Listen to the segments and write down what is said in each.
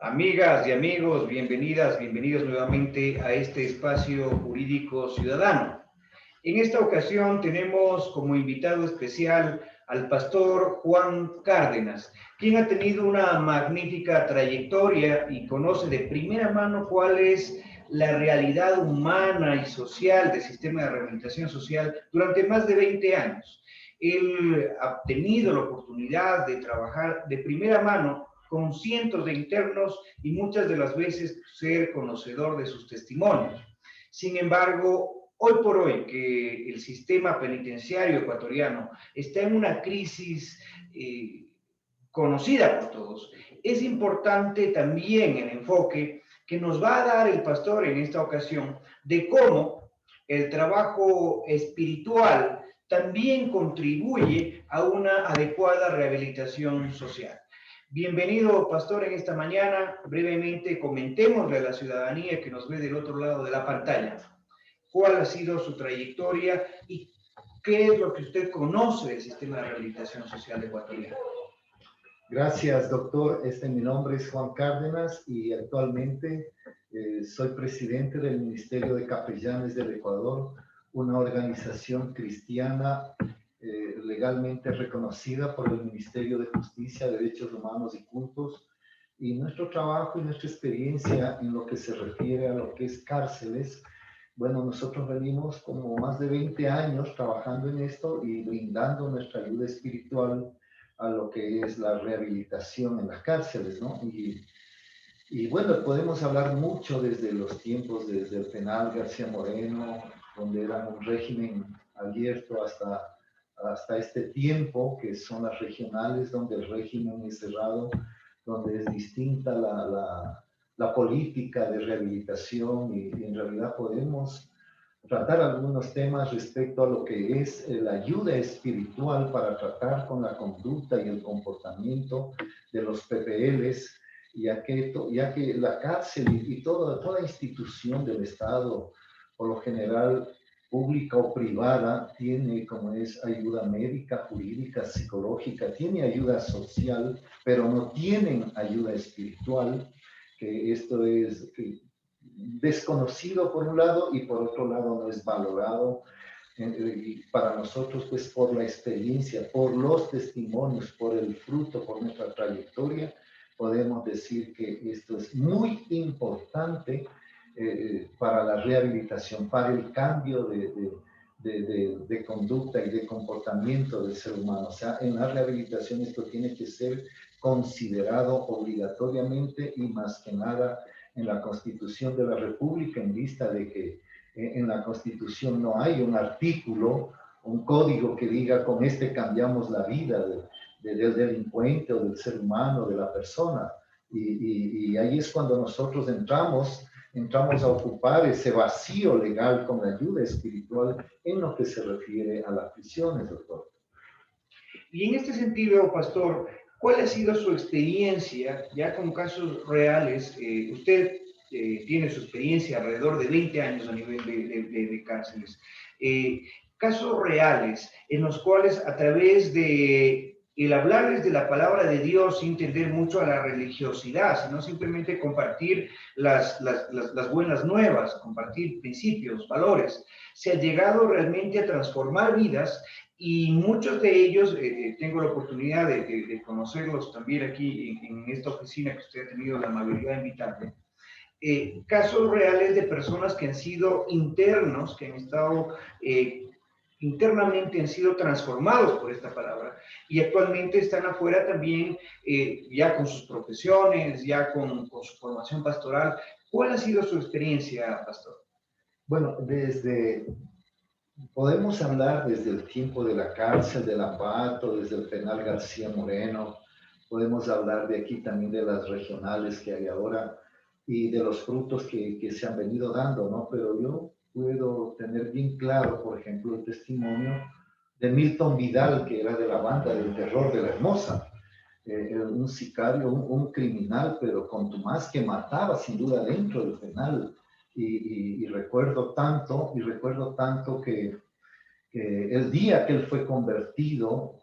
Amigas y amigos, bienvenidas, bienvenidos nuevamente a este espacio jurídico ciudadano. En esta ocasión tenemos como invitado especial al pastor Juan Cárdenas, quien ha tenido una magnífica trayectoria y conoce de primera mano cuál es la realidad humana y social del sistema de rehabilitación social durante más de 20 años. Él ha tenido la oportunidad de trabajar de primera mano con cientos de internos y muchas de las veces ser conocedor de sus testimonios. Sin embargo, hoy por hoy que el sistema penitenciario ecuatoriano está en una crisis conocida por todos, es importante también el enfoque que nos va a dar el pastor en esta ocasión de cómo el trabajo espiritual también contribuye a una adecuada rehabilitación social. Bienvenido, pastor, en esta mañana. Brevemente comentémosle a la ciudadanía que nos ve del otro lado de la pantalla cuál ha sido su trayectoria y qué es lo que usted conoce del sistema de rehabilitación social ecuatoriano. Gracias, doctor. Mi nombre es Juan Cárdenas y actualmente soy presidente del Ministerio de Capellanes del Ecuador, una organización cristiana legalmente reconocida por el Ministerio de Justicia, Derechos Humanos y Cultos. Y nuestro trabajo y nuestra experiencia en lo que se refiere a lo que es cárceles, bueno, nosotros venimos como más de 20 años trabajando en esto y brindando nuestra ayuda espiritual a lo que es la rehabilitación en las cárceles, ¿no? Y bueno, podemos hablar mucho desde los tiempos, desde el penal García Moreno, donde era un régimen abierto hasta este tiempo, que son las regionales, donde el régimen es cerrado, donde es distinta la política de rehabilitación y en realidad podemos tratar algunos temas respecto a lo que es la ayuda espiritual para tratar con la conducta y el comportamiento de los PPLs, ya que la cárcel y toda institución del Estado, por lo general pública o privada, tiene como es ayuda médica, jurídica, psicológica, tiene ayuda social, pero no tienen ayuda espiritual, que esto es desconocido por un lado y por otro lado no es valorado. Y para nosotros, pues por la experiencia, por los testimonios, por el fruto, por nuestra trayectoria, podemos decir que esto es muy importante para la rehabilitación, para el cambio de conducta y de comportamiento del ser humano. O sea, en la rehabilitación esto tiene que ser considerado obligatoriamente y más que nada en la Constitución de la República, en vista de que en la Constitución no hay un artículo, un código que diga con este cambiamos la vida del delincuente o del ser humano, de la persona. Y ahí es cuando nosotros entramos a ocupar ese vacío legal con la ayuda espiritual en lo que se refiere a las prisiones, doctor. Y en este sentido, pastor, ¿cuál ha sido su experiencia ya con casos reales? Usted tiene su experiencia alrededor de 20 años a nivel de cárceles. Casos reales en los cuales a través de el hablarles de la palabra de Dios sin tender mucho a la religiosidad, sino simplemente compartir las buenas nuevas, compartir principios, valores, se ha llegado realmente a transformar vidas. Y muchos de ellos, tengo la oportunidad de conocerlos también aquí en esta oficina que usted ha tenido la amabilidad de invitarme. Casos reales de personas que han sido internos, que han estado internamente, han sido transformados por esta palabra y actualmente están afuera también ya con sus profesiones, ya con su formación pastoral. ¿Cuál ha sido su experiencia, pastor? Bueno, podemos hablar desde el tiempo de la cárcel, del Ampato, desde el penal García Moreno, podemos hablar de aquí también de las regionales que hay ahora y de los frutos que se han venido dando, ¿no? Pero yo puedo tener bien claro, por ejemplo, el testimonio de Milton Vidal, que era de la banda del terror de la Hermosa, un sicario, un criminal, pero contumaz que mataba sin duda dentro del penal. Y recuerdo tanto que el día que él fue convertido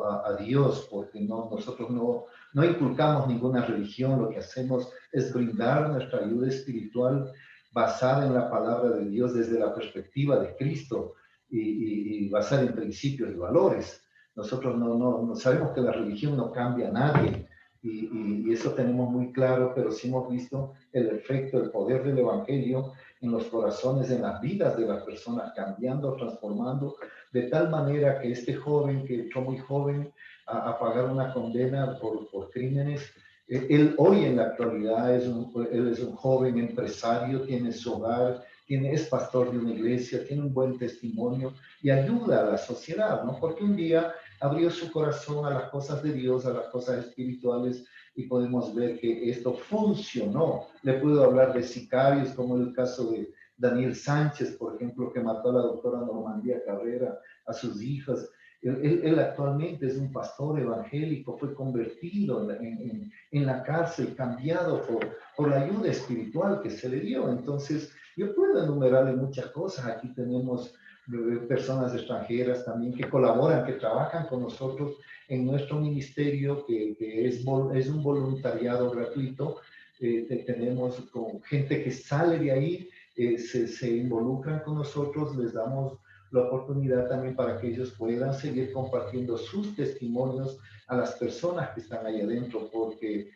a Dios, porque nosotros no inculcamos ninguna religión, lo que hacemos es brindar nuestra ayuda espiritual basada en la palabra de Dios desde la perspectiva de Cristo y basada en principios y valores. Nosotros no sabemos que la religión no cambia a nadie y eso tenemos muy claro, pero sí hemos visto el efecto, el poder del Evangelio en los corazones, en las vidas de las personas, cambiando, transformando, de tal manera que este joven que entró muy joven a pagar una condena por crímenes, él hoy en la actualidad él es un joven empresario, tiene su hogar, es pastor de una iglesia, tiene un buen testimonio y ayuda a la sociedad, ¿no? Porque un día abrió su corazón a las cosas de Dios, a las cosas espirituales, y podemos ver que esto funcionó. Le puedo hablar de sicarios, como el caso de Daniel Sánchez, por ejemplo, que mató a la doctora Normandía Carrera, a sus hijas. Él actualmente es un pastor evangélico, fue convertido en la cárcel, cambiado por la ayuda espiritual que se le dio. Entonces, yo puedo enumerarle muchas cosas. Aquí tenemos personas extranjeras también que colaboran, que trabajan con nosotros en nuestro ministerio, que es un voluntariado gratuito. Tenemos con gente que sale de ahí, se involucran con nosotros, les damos la oportunidad también para que ellos puedan seguir compartiendo sus testimonios a las personas que están ahí adentro, porque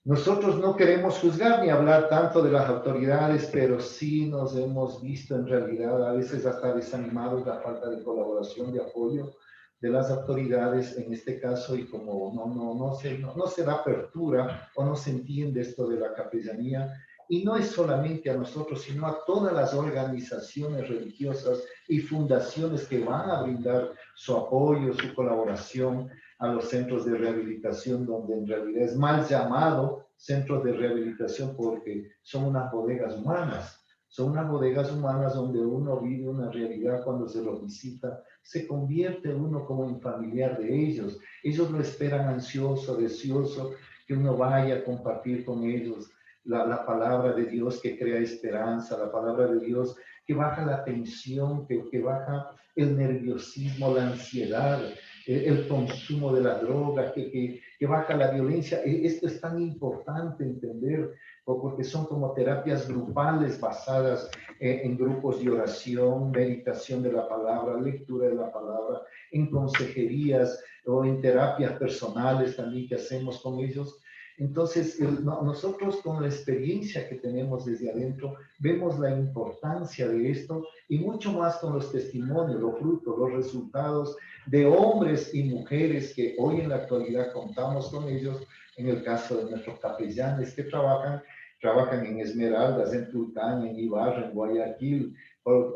nosotros no queremos juzgar ni hablar tanto de las autoridades, pero sí nos hemos visto en realidad a veces hasta desanimados la falta de colaboración, de apoyo de las autoridades en este caso, y como no se da apertura o no se entiende esto de la capellanía, y no es solamente a nosotros, sino a todas las organizaciones religiosas y fundaciones que van a brindar su apoyo, su colaboración a los centros de rehabilitación, donde en realidad es mal llamado centros de rehabilitación porque son unas bodegas humanas. Son unas bodegas humanas donde uno vive una realidad cuando se los visita, se convierte uno como en familiar de ellos. Ellos lo esperan ansioso, deseoso, que uno vaya a compartir con ellos la palabra de Dios que crea esperanza, la palabra de Dios que baja la tensión, que baja el nerviosismo, la ansiedad, el consumo de la droga, que baja la violencia. Esto es tan importante entender, porque son como terapias grupales basadas en grupos de oración, meditación de la palabra, lectura de la palabra, en consejerías o en terapias personales también que hacemos con ellos. Entonces, nosotros con la experiencia que tenemos desde adentro, vemos la importancia de esto y mucho más con los testimonios, los frutos, los resultados de hombres y mujeres que hoy en la actualidad contamos con ellos, en el caso de nuestros capellanes que trabajan en Esmeraldas, en Tulcán, en Ibarra, en Guayaquil,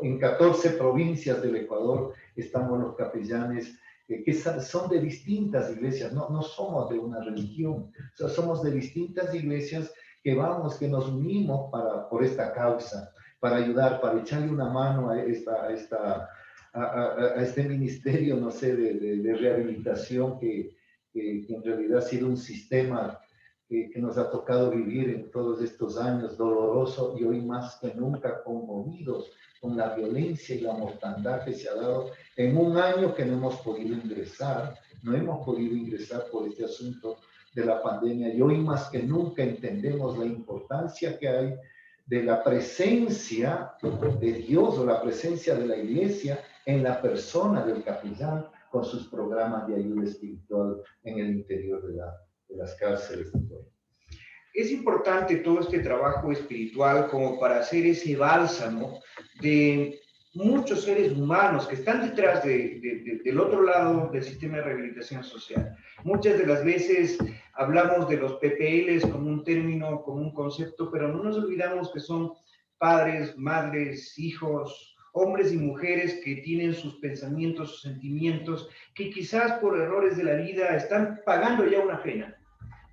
en 14 provincias del Ecuador estamos los capellanes que son de distintas iglesias, no somos de una religión, o sea, somos de distintas iglesias que nos unimos por esta causa, para ayudar, para echarle una mano a este ministerio, no sé, de rehabilitación que en realidad ha sido un sistema que nos ha tocado vivir en todos estos años, doloroso y hoy más que nunca conmovidos con la violencia y la mortandad que se ha dado en un año que no hemos podido ingresar por este asunto de la pandemia, y hoy más que nunca entendemos la importancia que hay de la presencia de Dios o la presencia de la iglesia en la persona del capellán con sus programas de ayuda espiritual en el interior de las cárceles. Es importante todo este trabajo espiritual como para hacer ese bálsamo de muchos seres humanos que están detrás del otro lado del sistema de rehabilitación social. Muchas de las veces hablamos de los PPLs como un término, como un concepto, pero no nos olvidamos que son padres, madres, hijos, hombres y mujeres que tienen sus pensamientos, sus sentimientos, que quizás por errores de la vida están pagando ya una pena.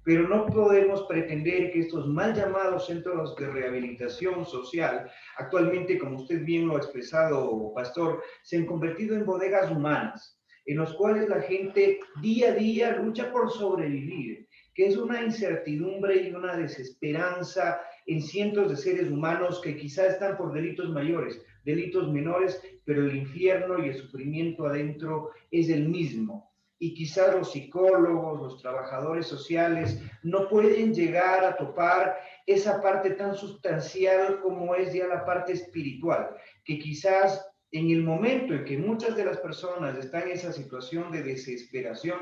Pero no podemos pretender que estos mal llamados centros de rehabilitación social, actualmente, como usted bien lo ha expresado, pastor, se han convertido en bodegas humanas, en los cuales la gente día a día lucha por sobrevivir, que es una incertidumbre y una desesperanza en cientos de seres humanos que quizá están por delitos mayores, delitos menores, pero el infierno y el sufrimiento adentro es el mismo. Y quizás los psicólogos, los trabajadores sociales no pueden llegar a topar esa parte tan sustancial como es ya la parte espiritual, que quizás en el momento en que muchas de las personas están en esa situación de desesperación,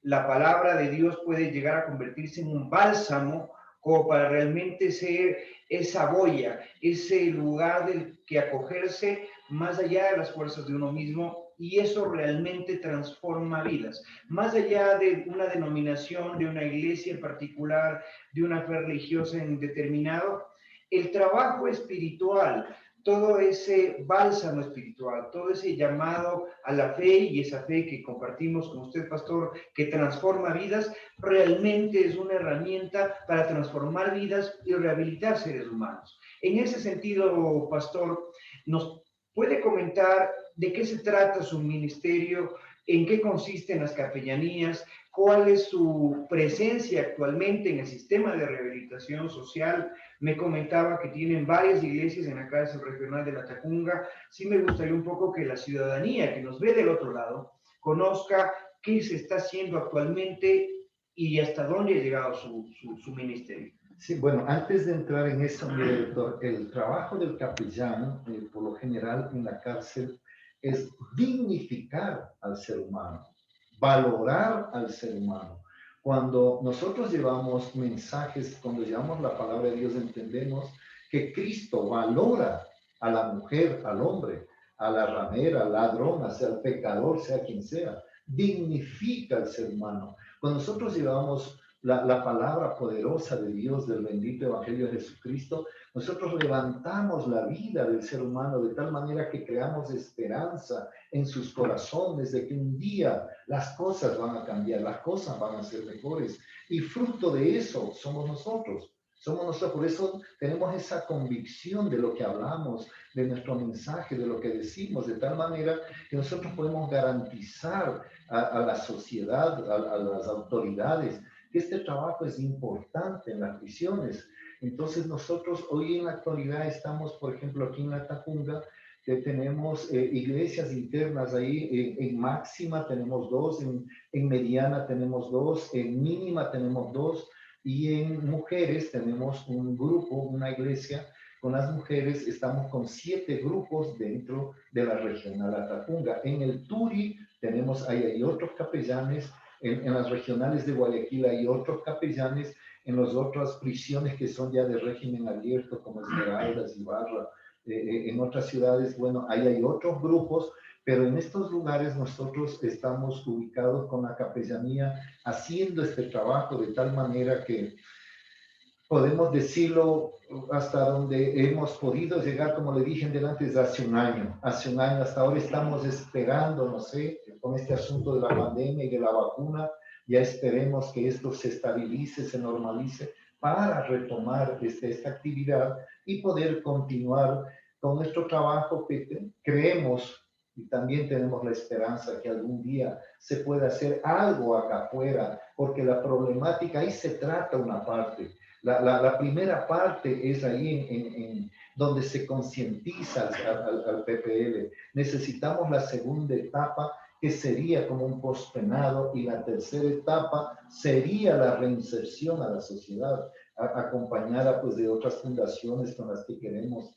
la palabra de Dios puede llegar a convertirse en un bálsamo como para realmente ser esa boya, ese lugar del que acogerse más allá de las fuerzas de uno mismo, y eso realmente transforma vidas. Más allá de una denominación, de una iglesia en particular, de una fe religiosa en determinado, el trabajo espiritual, todo ese bálsamo espiritual, todo ese llamado a la fe y esa fe que compartimos con usted, pastor, que transforma vidas, realmente es una herramienta para transformar vidas y rehabilitar seres humanos. En ese sentido, pastor, ¿nos puede comentar de qué se trata su ministerio, en qué consisten las capellanías, cuál es su presencia actualmente en el sistema de rehabilitación social? Me comentaba que tienen varias iglesias en la cárcel regional de La Tacunga. Sí me gustaría un poco que la ciudadanía que nos ve del otro lado conozca qué se está haciendo actualmente y hasta dónde ha llegado su ministerio. Sí, bueno, antes de entrar en eso, mire, doctor, el trabajo del capellán, por lo general en la cárcel, es dignificar al ser humano, valorar al ser humano. Cuando nosotros llevamos mensajes, cuando llevamos la palabra de Dios, entendemos que Cristo valora a la mujer, al hombre, a la ramera, al ladrón, sea el pecador, sea quien sea, dignifica al ser humano. Cuando nosotros llevamos la palabra poderosa de Dios, del bendito Evangelio de Jesucristo, nosotros levantamos la vida del ser humano de tal manera que creamos esperanza en sus corazones de que un día las cosas van a cambiar, las cosas van a ser mejores. Y fruto de eso somos nosotros. Somos nosotros, por eso tenemos esa convicción de lo que hablamos, de nuestro mensaje, de lo que decimos, de tal manera que nosotros podemos garantizar a la sociedad, a las autoridades, que este trabajo es importante en las prisiones. Entonces nosotros hoy en la actualidad estamos, por ejemplo, aquí en La Tacunga, que tenemos iglesias internas ahí, en máxima tenemos dos, en mediana tenemos dos, en mínima tenemos dos, y en mujeres tenemos un grupo, una iglesia. Con las mujeres estamos con 7 grupos dentro de la regional Atacunga. En el Turi tenemos, ahí hay otros capellanes, en las regionales de Guayaquil hay otros capellanes, en las otras prisiones que son ya de régimen abierto, como Esmeraldas, Ibarra, en otras ciudades, bueno, ahí hay otros grupos, pero en estos lugares nosotros estamos ubicados con la capellanía haciendo este trabajo de tal manera que podemos decirlo hasta donde hemos podido llegar, como le dije delante, desde hace un año. Hace un año hasta ahora estamos esperando, no sé, con este asunto de la pandemia y de la vacuna, ya esperemos que esto se estabilice, se normalice para retomar esta actividad y poder continuar con nuestro trabajo que creemos y también tenemos la esperanza que algún día se pueda hacer algo acá afuera, porque la problemática ahí se trata una parte. La primera parte es ahí en donde se concientiza al PPL. Necesitamos la segunda etapa, que sería como un postpenado, y la tercera etapa sería la reinserción a la sociedad, acompañada pues de otras fundaciones con las que queremos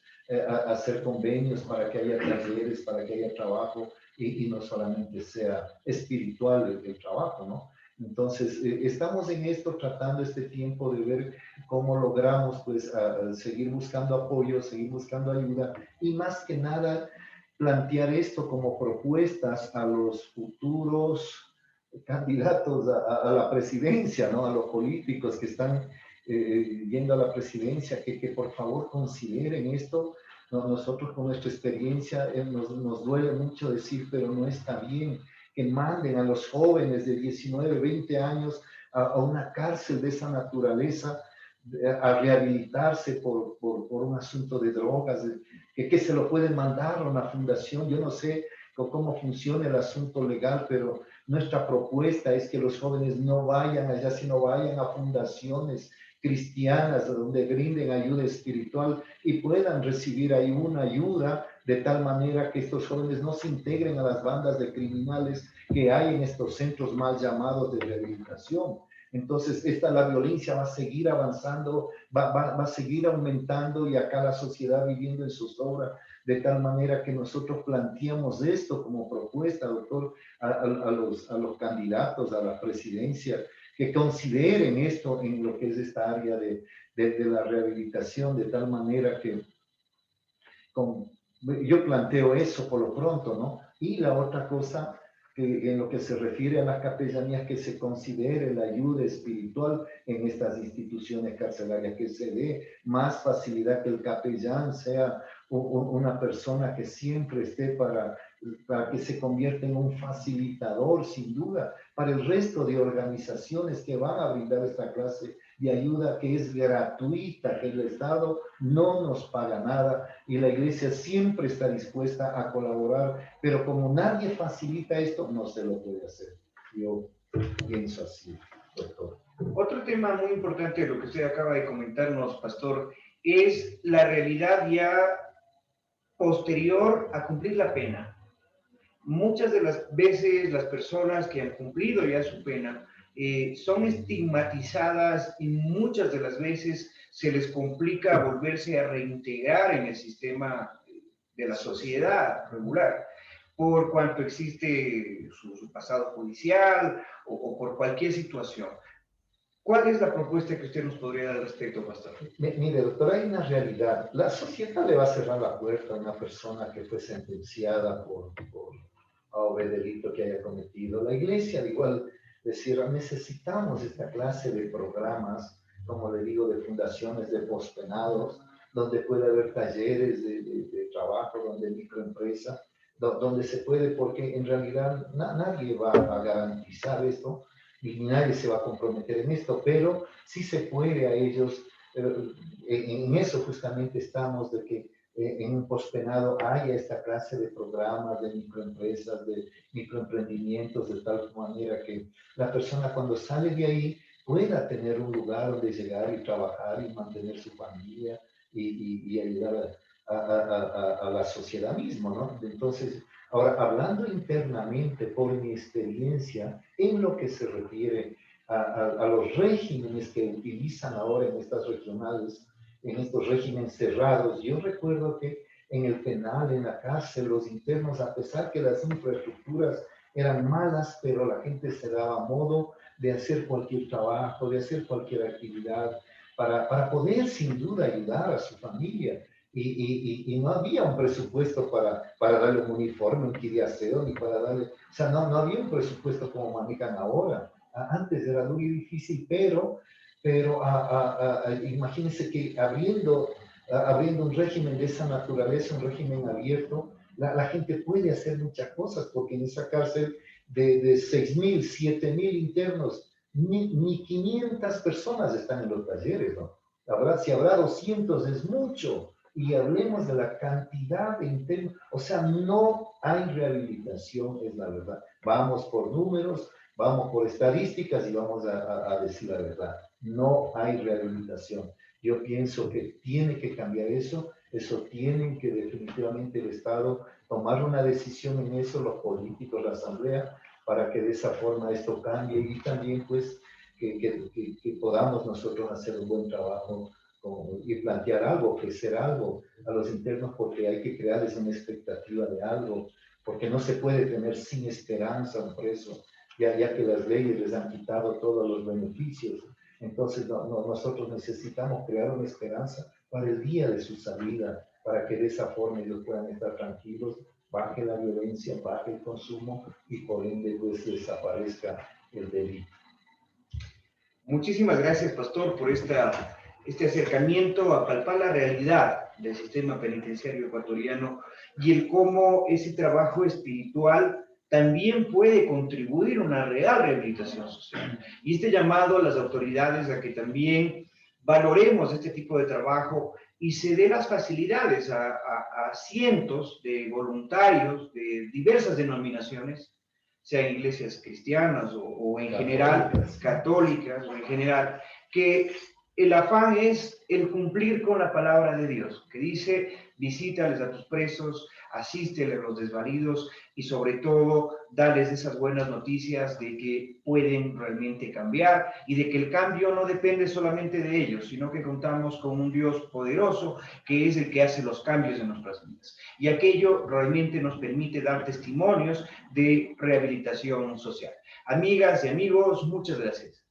hacer convenios para que haya talleres, para que haya trabajo y no solamente sea espiritual el trabajo, ¿no? Entonces, estamos en esto tratando este tiempo de ver cómo logramos pues seguir buscando apoyo, seguir buscando ayuda y más que nada plantear esto como propuestas a los futuros candidatos a la presidencia, ¿no? A los políticos que están yendo a la presidencia, que por favor consideren esto. Nosotros con nuestra experiencia nos duele mucho decir, pero no está bien que manden a los jóvenes de 19, 20 años a una cárcel de esa naturaleza, a rehabilitarse por un asunto de drogas, que se lo pueden mandar a una fundación. Yo no sé cómo funciona el asunto legal, pero nuestra propuesta es que los jóvenes no vayan allá, sino vayan a fundaciones cristianas donde brinden ayuda espiritual y puedan recibir ahí una ayuda de tal manera que estos jóvenes no se integren a las bandas de criminales que hay en estos centros mal llamados de rehabilitación. Entonces, la violencia va a seguir avanzando, va a seguir aumentando y acá la sociedad viviendo en zozobra, de tal manera que nosotros planteamos esto como propuesta, doctor, a los candidatos a la presidencia, que consideren esto en lo que es esta área de la rehabilitación, de tal manera que yo planteo eso por lo pronto, ¿no? Y la otra cosa, que en lo que se refiere a las capellanías, que se considere la ayuda espiritual en estas instituciones carcelarias, que se dé más facilidad, que el capellán sea una persona que siempre esté para que se convierta en un facilitador, sin duda, para el resto de organizaciones que van a brindar esta clase de ayuda, que es gratuita, que el Estado no nos paga nada y la Iglesia siempre está dispuesta a colaborar, pero como nadie facilita esto, no se lo puede hacer. Yo pienso así, doctor. Otro tema muy importante de lo que usted acaba de comentarnos, pastor, es la realidad ya posterior a cumplir la pena. Muchas de las veces las personas que han cumplido ya su pena son estigmatizadas y muchas de las veces se les complica volverse a reintegrar en el sistema de la sociedad regular, por cuanto existe su pasado judicial o por cualquier situación. ¿Cuál es la propuesta que usted nos podría dar al respecto, pastor? Mire, doctor, hay una realidad. La sociedad le va a cerrar la puerta a una persona que fue sentenciada por delito que haya cometido. La Iglesia, al igual, decir, necesitamos esta clase de programas, como le digo, de fundaciones de pospenados, donde puede haber talleres de trabajo, donde microempresa, donde se puede, porque en realidad nadie va a garantizar esto, y nadie se va a comprometer en esto, pero sí se puede a ellos, en eso justamente estamos, de que en un pospenado haya esta clase de programas, de microempresas, de microemprendimientos, de tal manera que la persona cuando sale de ahí pueda tener un lugar donde llegar y trabajar y mantener su familia y ayudar a la sociedad misma, ¿no? Entonces, ahora, hablando internamente por mi experiencia en lo que se refiere a los regímenes que utilizan ahora en estas regionales, en estos regímenes cerrados, yo recuerdo que en el penal, en la cárcel, los internos, a pesar que las infraestructuras eran malas, pero la gente se daba modo de hacer cualquier trabajo, de hacer cualquier actividad, para poder sin duda ayudar a su familia. Y no había un presupuesto para darle un uniforme, un kit de aseo, ni para darle, o sea, no había un presupuesto como manejan ahora. Antes era muy difícil, pero imagínense que abriendo un régimen de esa naturaleza, un régimen abierto, la gente puede hacer muchas cosas, porque en esa cárcel de 6.000, 7.000 internos, ni 500 personas están en los talleres, ¿no? Si habrá 200 es mucho, y hablemos de la cantidad de internos, o sea, no hay rehabilitación, es la verdad. Vamos por números, vamos por estadísticas y vamos a decir la verdad. No hay rehabilitación. Yo pienso que tiene que cambiar eso tiene que definitivamente el Estado tomar una decisión en eso, los políticos, la Asamblea, para que de esa forma esto cambie y también pues que podamos nosotros hacer un buen trabajo y plantear algo, ofrecer algo a los internos, porque hay que crearles una expectativa de algo, porque no se puede tener sin esperanza un preso, ya que las leyes les han quitado todos los beneficios. Entonces nosotros necesitamos crear una esperanza para el día de su salida, para que de esa forma ellos puedan estar tranquilos, baje la violencia, baje el consumo y por ende pues desaparezca el delito. Muchísimas gracias, pastor, por este acercamiento a palpar la realidad del sistema penitenciario ecuatoriano y el cómo ese trabajo espiritual también puede contribuir a una real rehabilitación social. Y este llamado a las autoridades a que también valoremos este tipo de trabajo y se dé las facilidades a cientos de voluntarios de diversas denominaciones, sean iglesias cristianas o en general católicas o en general, que el afán es el cumplir con la palabra de Dios, que dice, visítales a tus presos, asístele a los desvalidos y sobre todo darles esas buenas noticias de que pueden realmente cambiar y de que el cambio no depende solamente de ellos, sino que contamos con un Dios poderoso que es el que hace los cambios en nuestras vidas. Y aquello realmente nos permite dar testimonios de rehabilitación social. Amigas y amigos, muchas gracias.